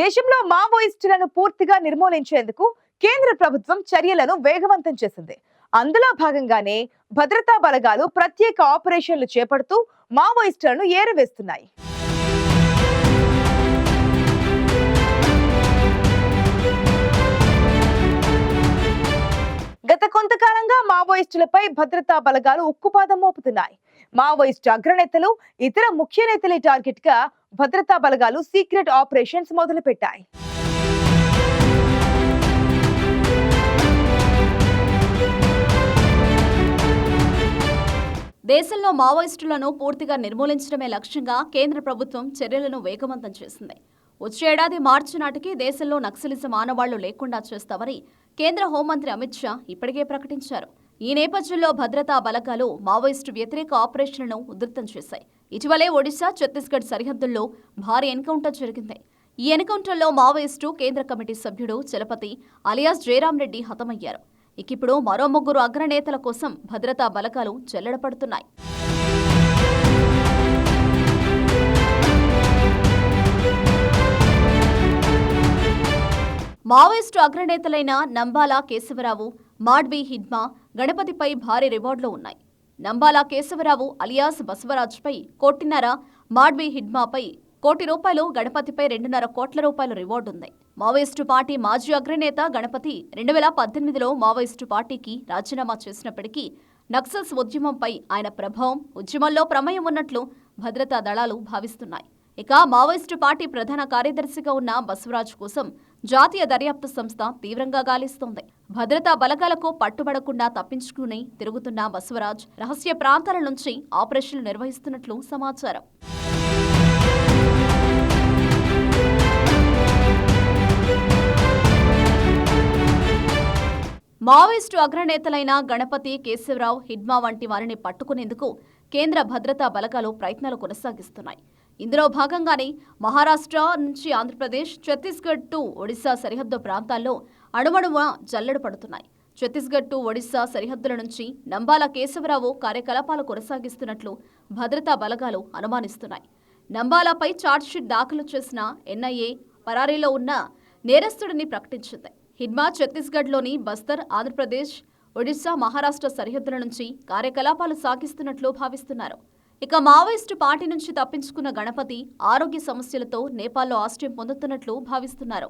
దేశంలో మావోయిస్టులను పూర్తిగా నిర్మూలించేందుకు కేంద్ర ప్రభుత్వం చర్యలను వేగవంతం చేసింది. అందులో భాగంగానే భద్రతా బలగాలు ప్రత్యేక ఆపరేషన్లు చేపడుతూ మావోయిస్టులను ఏరివేస్తున్నాయి. గత కొంతకాలంగా మావోయిస్టులపై భద్రతా బలగాలు ఉక్కుపాదం మోపుతున్నాయి. మావోయిస్టు అగ్రనేతలు, ఇతర ముఖ్య నేతలే టార్గెట్ గా భద్రతా బలగాలు సీక్రెట్ ఆపరేషన్స్ మొదలుపెట్టాయి. దేశంలో మావోయిస్టులను పూర్తిగా నిర్మూలించడమే లక్ష్యంగా కేంద్ర ప్రభుత్వం చర్యలను వేగవంతం చేసింది. వచ్చే ఏడాది మార్చి నాటికి దేశంలో నక్సలిజం ఆనవాళ్లు లేకుండా చేస్తామని కేంద్ర హోంమంత్రి అమిత్ షా ఇప్పటికే ప్రకటించారు. ఈ నేపథ్యంలో భద్రతా బలగాలు మావోయిస్టు వ్యతిరేక ఆపరేషన్లను ఉధృతం చేశాయి. ఇటీవలే ఒడిశా, ఛత్తీస్గఢ్ సరిహద్దుల్లో భారీ ఎన్కౌంటర్ జరిగింది. ఈ ఎన్కౌంటర్లో మావోయిస్టు కేంద్ర కమిటీ సభ్యుడు చలపతి అలియాస్ జయరాం రెడ్డి హతమయ్యారు. ఇప్పుడు మరో ముగ్గురు అగ్రనేతల కోసం భద్రతా బలగాలు జల్లెడపడుతున్నాయి. మావోయిస్టు అగ్రనేతలైన నంబాల కేశవరావు, మాడ్వి హిడ్మా గణపతిపై భారీ రివార్డులు ఉన్నాయి. నంబాల కేశవరావు అలియాస్ బసవరాజ్పై కోటిన్నర, మాడ్వి హిడ్మాపై ₹1 కోటి, గణపతిపై ₹2.5 కోట్ల రివార్డు ఉంది. మావోయిస్టు పార్టీ మాజీ అగ్రనేత గణపతి 2018లో మావోయిస్టు పార్టీకి రాజీనామా చేసినప్పటికీ నక్సల్స్ ఉద్యమంపై ఆయన ప్రభావం, ఉద్యమంలో ప్రమేయం ఉన్నట్లు భద్రతా దళాలు భావిస్తున్నాయి. ఇక మావోయిస్టు పార్టీ ప్రధాన కార్యదర్శిగా ఉన్న బసవరాజ్ కోసం జాతీయ దర్యాప్తు సంస్థ తీవ్రంగా గాలిస్తోంది. భద్రతా బలగాలకు పట్టుబడకుండా తప్పించుకుని తిరుగుతున్న బసవరాజ్ రహస్య ప్రాంతాల నుంచి ఆపరేషన్లు నిర్వహిస్తున్నట్లు సమాచారం. మావోయిస్టు అగ్రనేతలైన గణపతి, కేశవరావు, హిడ్మా వంటి వారిని పట్టుకునేందుకు కేంద్ర భద్రతా బలగాలు ప్రయత్నాలు కొనసాగిస్తున్నాయి. ఇందులో భాగంగానే మహారాష్ట్ర నుంచి ఆంధ్రప్రదేశ్, ఛత్తీస్గఢ్ టు ఒడిశా సరిహద్దు ప్రాంతాల్లో అణువణువ జల్లెడ పడుతున్నాయి. ఛత్తీస్గఢ్ టు ఒడిశా సరిహద్దుల నుంచి నంబాల కేశవరావు కార్యకలాపాలు కొనసాగిస్తున్నట్లు భద్రతా బలగాలు అనుమానిస్తున్నాయి. నంబాలపై ఛార్జ్షీట్ దాఖలు చేసిన ఎన్ఐఏ పరారీలో ఉన్న నేరస్తుడిని ప్రకటించింది. హిడ్మా ఛత్తీస్గఢ్లోని బస్తర్, ఆంధ్రప్రదేశ్, ఒడిశా, మహారాష్ట్ర సరిహద్దుల నుంచి కార్యకలాపాలు సాగిస్తున్నట్లు భావిస్తున్నారు. ఇక మావోయిస్టు పార్టీ నుంచి తప్పించుకున్న గణపతి ఆరోగ్య సమస్యలతో నేపాల్లో ఆశ్రయం పొందుతున్నట్లు భావిస్తున్నారు.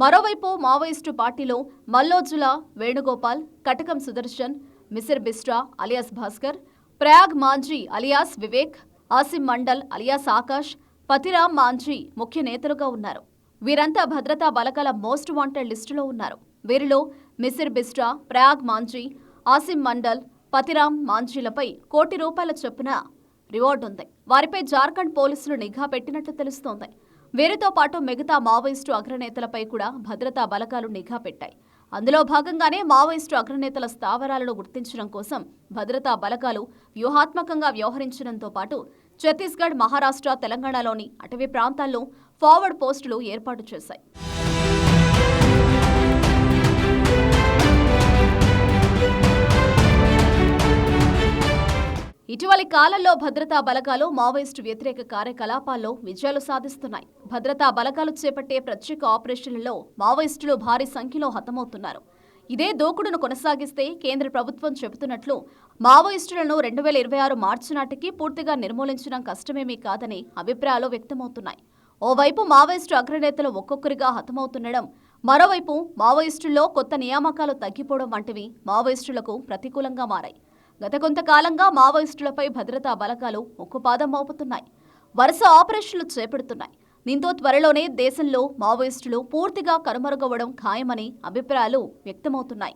మరోవైపు మావోయిస్టు పార్టీలో Mallojula Venugopal, Katakam Sudarshan, Misir Besra alias Bhaskar, Prayag Manjhi alias Vivek, Asim Mandal alias Akash, Patiram Manjhi ముఖ్య నేతలుగా ఉన్నారు. వీరంతా భద్రతా బలగాల మోస్ట్ వాంటెడ్ లిస్టులో ఉన్నారు. వీరిలో మిసిర్ బిస్ట్రా, ప్రయాగ్ మాంఝీ, ఆసిం మండల్, పతిరామ్ మాంఝీలపై ₹1 కోటి చొప్పున రివార్డు ఉంది. వారిపై జార్ఖండ్ పోలీసులు నిఘా పెట్టినట్లు తెలుస్తోంది. వీరితో పాటు మిగతా మావోయిస్టు అగ్రనేతలపై కూడా భద్రతా బలగాలు నిఘా పెట్టాయి. అందులో భాగంగానే మావోయిస్టు అగ్రనేతల స్థావరాలను గుర్తించడం కోసం భద్రతా బలగాలు వ్యూహాత్మకంగా వ్యవహరించడంతో పాటు ఛత్తీస్గఢ్, మహారాష్ట్ర, తెలంగాణలోని అటవీ ప్రాంతాల్లో ఫార్వర్డ్ పోస్టులు ఏర్పాటు చేశాయి. ఇటీవలి కాలంలో భద్రతా బలగాలు మావోయిస్టు వ్యతిరేక కార్యకలాపాల్లో విజయాలు సాధిస్తున్నాయి. భద్రతా బలగాలు చేపట్టే ప్రత్యేక ఆపరేషన్లలో మావోయిస్టులు భారీ సంఖ్యలో హతమవుతున్నారు. ఇదే దూకుడును కొనసాగిస్తే కేంద్ర ప్రభుత్వం చెబుతున్నట్లు మావోయిస్టులను 2026 మార్చి నాటికి పూర్తిగా నిర్మూలించడం కష్టమేమీ కాదని అభిప్రాయాలు వ్యక్తమవుతున్నాయి. ఓవైపు మావోయిస్టు అగ్రనేతలు ఒక్కొక్కరిగా హతమవుతుండడం, మరోవైపు మావోయిస్టుల్లో కొత్త నియామకాలు తగ్గిపోవడం వంటివి మావోయిస్టులకు ప్రతికూలంగా మారాయి. గత కొంతకాలంగా మావోయిస్టులపై భద్రతా బలగాలు ఉక్కుపాదం మోపుతున్నాయి. వరుస ఆపరేషన్లు చేపడుతున్నాయి. దీంతో త్వరలోనే దేశంలో మావోయిస్టులు పూర్తిగా కనుమరుగవడం ఖాయమని అభిప్రాయాలు వ్యక్తమవుతున్నాయి.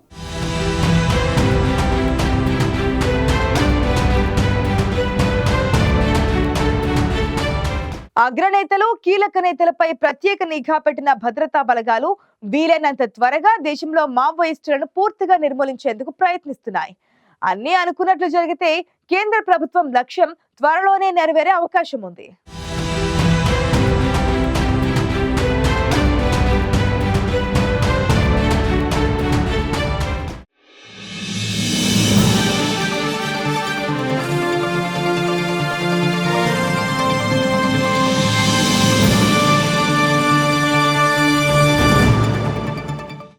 అగ్రనేతలు, కీలక నేతలపై ప్రత్యేక నిఘా పెట్టిన భద్రతా బలగాలు వీలైనంత త్వరగా దేశంలో మావోయిస్టులను పూర్తిగా నిర్మూలించేందుకు ప్రయత్నిస్తున్నాయి. అన్నీ అనుకున్నట్లు జరిగితే కేంద్ర ప్రభుత్వం లక్ష్యం త్వరలోనే నెరవేరే అవకాశం ఉంది.